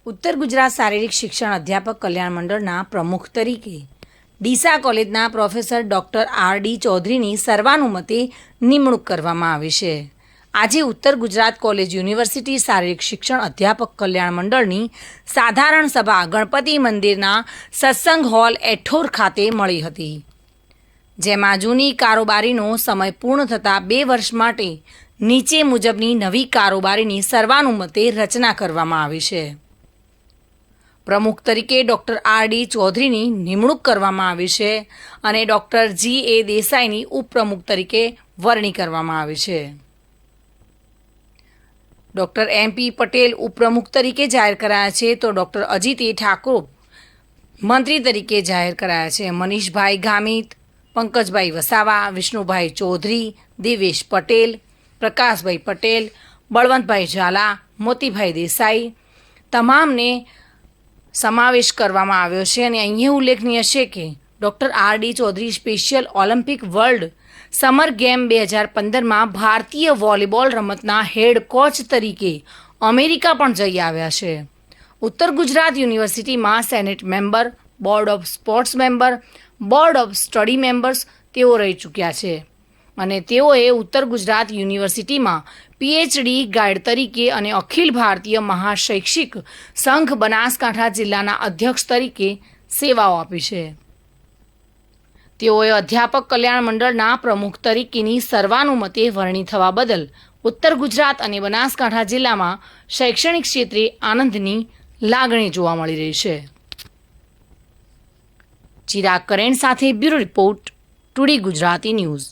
ઉત્તર ગુજરાત શારીરિક શિક્ષણ અધ્યાપક કલ્યાણ મંડળના પ્રમુખ તરીકે ડીસા કોલેજના પ્રોફેસર ડૉક્ટર આર.ડી. ચૌધરીની સર્વાનુમતે નિમણૂક કરવામાં આવી છે. આજે ઉત્તર ગુજરાત કોલેજ યુનિવર્સિટી શારીરિક શિક્ષણ અધ્યાપક કલ્યાણ મંડળની સાધારણ સભા ગણપતિ મંદિરના સત્સંગ હોલ એઠોર ખાતે મળી હતી, જેમાં જૂની કારોબારીનો સમય પૂર્ણ થતાં 2 વર્ષ માટે નીચે મુજબની નવી કારોબારીની સર્વાનુમતે રચના કરવામાં આવી છે. પ્રમુખ તરીકે ડૉક્ટર આર.ડી. ચૌધરીની નિમણૂક કરવામાં આવી છે અને ડૉક્ટર જી.એ. દેસાઈની ઉપપ્રમુખ તરીકે વરણી કરવામાં આવી છે. ડૉક્ટર એમ.પી. પટેલ ઉપપ્રમુખ તરીકે જાહેર કરાયા છે, તો ડૉક્ટર અજીત ઠાકોર મંત્રી તરીકે જાહેર કરાયા છે. મનીષભાઈ ગામિત, પંકજભાઈ વસાવા, વિષ્ણુભાઈ ચૌધરી, દેવેશ પટેલ, પ્રકાશભાઈ પટેલ, બળવંતભાઈ ઝાલા, મોતીભાઈ દેસાઈ તમામને સમાવેશ કરવામાં આવ્યો છે. અને અહીંયા ઉલ્લેખનીય છે કે doctor R D. Chaudhary special Olympic world summer game 2015માં ભારતીય વોલીબોલ રમતના હેડ કોચ તરીકે અમેરિકા પણ જઈ આવ્યા છે. ઉત્તર ગુજરાત યુનિવર્સિટીમાં senate member, board of sports member, board of study members તેઓ રહી ચૂક્યા છે અને તેઓએ ઉત્તર ગુજરાત યુનિવર્સિટીમાં પીએચડી ગાઈડ તરીકે અને અખિલ ભારતીય મહાશૈક્ષિક સંઘ બનાસકાંઠા જિલ્લાના અધ્યક્ષ તરીકે સેવાઓ આપી છે. તેઓએ અધ્યાપક કલ્યાણ મંડળના પ્રમુખ તરીકેની સર્વાનુમતે વરણી થવા બદલ ઉત્તર ગુજરાત અને બનાસકાંઠા જિલ્લામાં શૈક્ષણિક ક્ષેત્રે આનંદની લાગણી જોવા મળી રહી છે. ચિરાગ કરેણ સાથે bureau report, today Gujarati news.